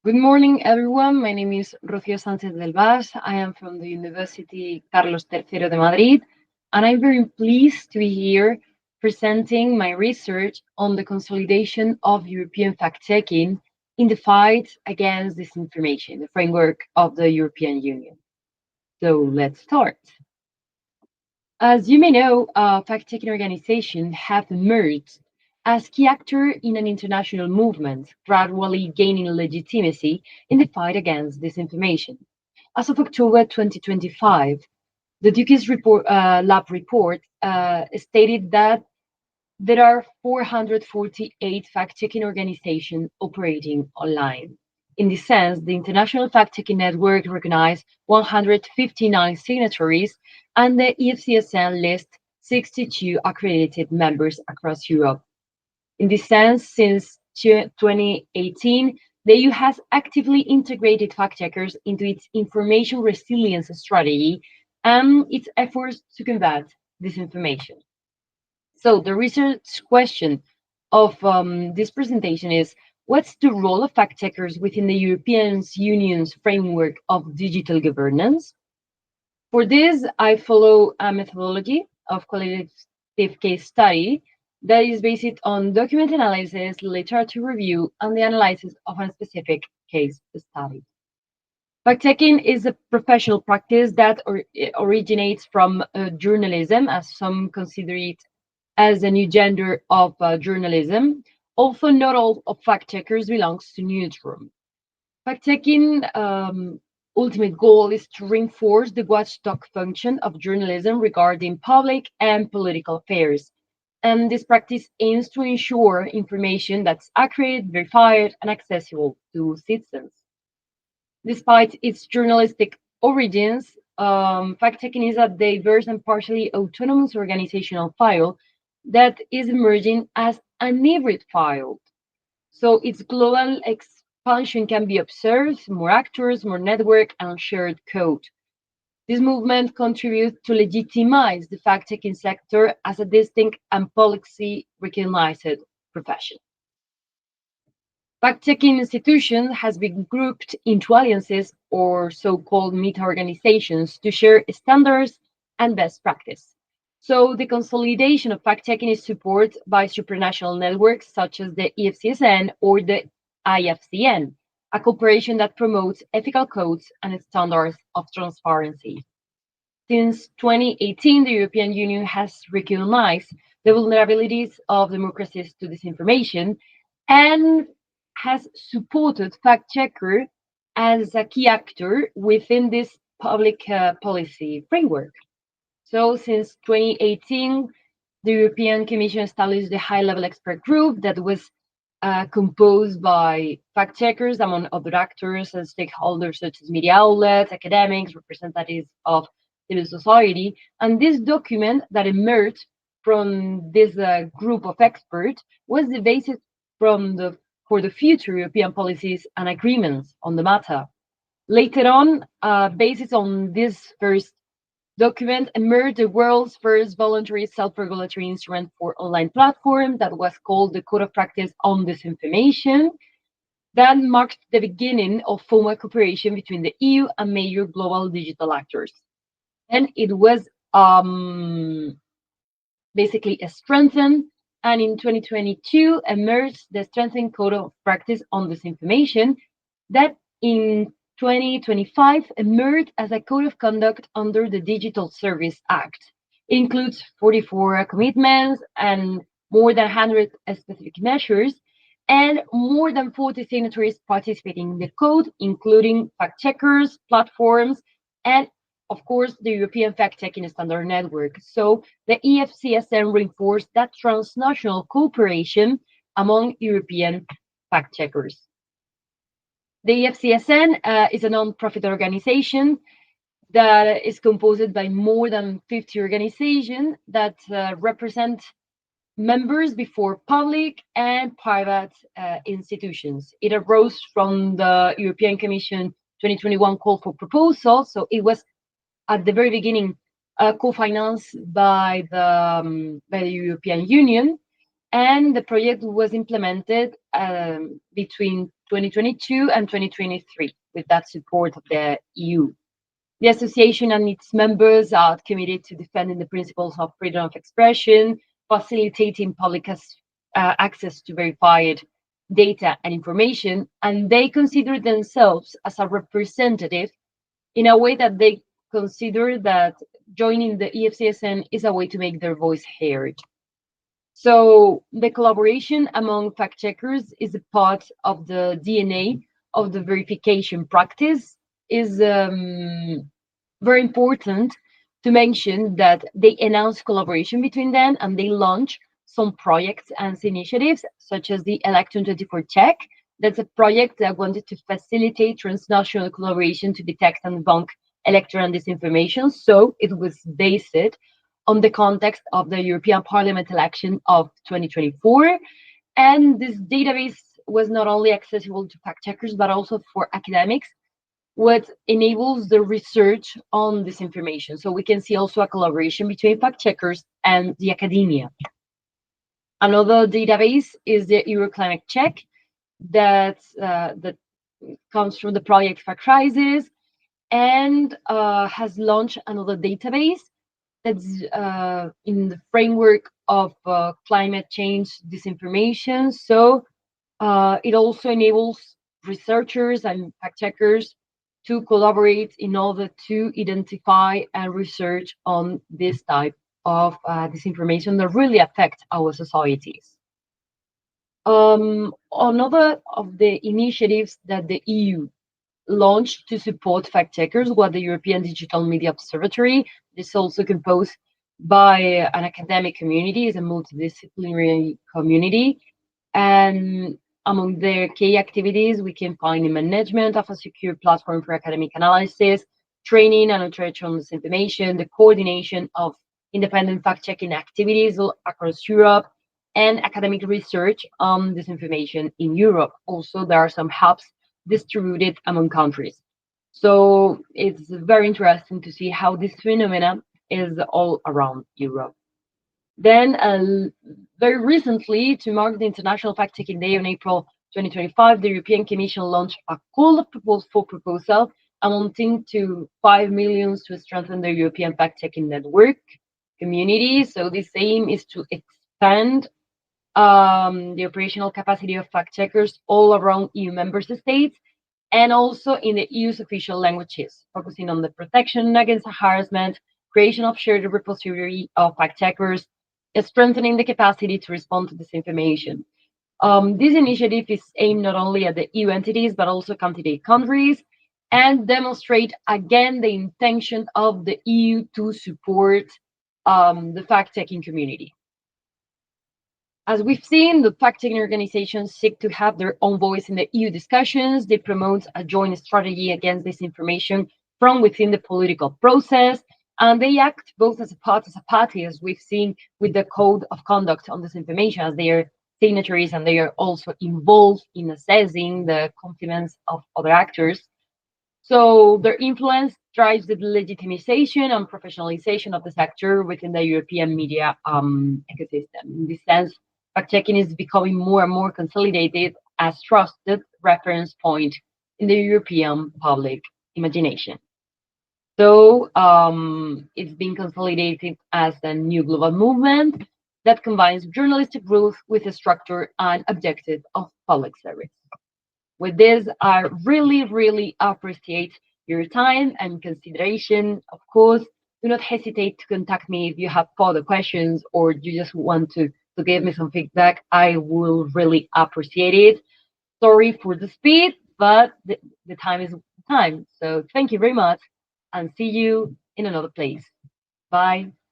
Good morning, everyone. My name is Rocío Sánchez del Vaz. I am from the University Carlos III de Madrid, and I'm very pleased to be here presenting my research on the consolidation of European fact-checking in the fight against disinformation, the framework of the European Union. So let's start. As you may know, fact-checking organizations have emerged as key actors in an international movement, gradually gaining legitimacy in the fight against disinformation. As of October 2025, the Duke's lab report stated that there are 448 fact-checking organizations operating online. In this sense, the International Fact-Checking Network recognized 159 signatories, and the EFCSN lists 62 accredited members across Europe. In this sense, since 2018, the EU has actively integrated fact-checkers into its information resilience strategy and its efforts to combat disinformation. So the research question of this presentation is, what's the role of fact-checkers within the European Union's framework of digital governance? For this, I follow a methodology of qualitative case study that is based on document analysis, literature review, and the analysis of a specific case study. Fact-checking is a professional practice that originates from journalism, as some consider it as a new gender of journalism. Also, not all of fact-checkers belongs to newsroom. Fact-checking ultimate goal is to reinforce the watchdog function of journalism regarding public and political affairs. And this practice aims to ensure information that's accurate, verified, and accessible to citizens. Despite its journalistic origins, fact-checking is a diverse and partially autonomous organizational file that is emerging as an hybrid file. So its global expansion can be observed, more actors, more network, and shared code. This movement contributes to legitimize the fact-checking sector as a distinct and policy recognized profession. Fact-checking institution has been grouped into alliances or so-called meta-organizations to share standards and best practice. So the consolidation of fact-checking is supported by supranational networks such as the EFCSN or the IFCN, a cooperation that promotes ethical codes and standards of transparency. Since 2018, the European Union has recognized the vulnerabilities of democracies to disinformation and has supported fact-checker as a key actor within this public policy framework. So since 2018, the European Commission established the high-level expert group that was composed by fact-checkers, among other actors and stakeholders such as media outlets, academics, representatives of civil society. And this document that emerged from this group of experts was the basis for the future European policies and agreements on the matter. Later on, based on this first document, emerged the world's first voluntary self-regulatory instrument for online platform that was called the Code of Practice on Disinformation. That marked the beginning of formal cooperation between the EU and major global digital actors. And it was basically strengthened, and in 2022 emerged the strengthened Code of Practice on Disinformation that in 2025 emerged as a code of conduct under the Digital Service Act. It includes 44 commitments and more than 100 specific measures, and more than 40 signatories participating in the code, including fact-checkers, platforms, and of course, the European Fact-Checking Standard Network. So the EFCSN reinforced that transnational cooperation among European fact-checkers. The EFCSN is a non-profit organization that is composed by more than 50 organizations that represent members before public and private institutions. It arose from the European Commission 2021 call for proposal, so it was at the very beginning co-financed by the European Union, and the project was implemented between 2022 and 2023 with that support of the EU. The association and its members are committed to defending the principles of freedom of expression, facilitating public access to verified data and information, and they consider themselves as a representative in a way that they consider that joining the EFCSN is a way to make their voice heard. So the collaboration among fact checkers is a part of the DNA of the verification practice. Is very important to mention that they announce collaboration between them and they launch some projects and initiatives, such as the Election 24 Check. That's a project that wanted to facilitate transnational collaboration to detect and debunk electoral disinformation. So it was based on the context of the European Parliament election of 2024. And this database was not only accessible to fact checkers, but also for academics, what enables the research on disinformation. So we can see also a collaboration between fact checkers and the academia. Another database is the Euroclimate Check that comes from the project Fact Crisis and has launched another database that's in the framework of climate change disinformation. So it also enables researchers and fact checkers to collaborate in order to identify and research on this type of disinformation that really affect our societies. Another of the initiatives that the EU launched to support fact checkers was the European Digital Media Observatory. This is also composed by an academic community, is a multidisciplinary community. And among their key activities, we can find the management of a secure platform for academic analysis, training and outreach on disinformation, the coordination of independent fact-checking activities across Europe, and academic research on disinformation in Europe. Also, there are some hubs distributed among countries. So it's very interesting to see how this phenomena is all around Europe. Then, very recently, to mark the International Fact-Checking Day on April 2025, the European Commission launched a call for proposal amounting to 5 million to strengthen the European fact-checking network community. So this aim is to expand the operational capacity of fact-checkers all around EU member states and also in the EU's official languages, focusing on the protection against harassment, creation of shared repository of fact-checkers, strengthening the capacity to respond to disinformation. This initiative is aimed not only at the EU entities, but also candidate countries, and demonstrate again the intention of the EU to support the fact-checking community. As we've seen, the fact-checking organizations seek to have their own voice in the EU discussions. They promote a joint strategy against disinformation from within the political process, and they act both as a party, as we've seen with the Code of Conduct on Disinformation, as they are signatories and they are also involved in assessing the confidence of other actors. So their influence drives the legitimization and professionalization of the sector within the European media ecosystem. In this sense, fact-checking is becoming more and more consolidated as trusted reference point in the European public imagination. So it's being consolidated as a new global movement that combines journalistic growth with a structure and objective of public service. With this, I really, really appreciate your time and consideration. Of course, do not hesitate to contact me if you have further questions or you just want to give me some feedback. I will really appreciate it. Sorry for the speed, but the time is time. So thank you very much and see you in another place. Bye.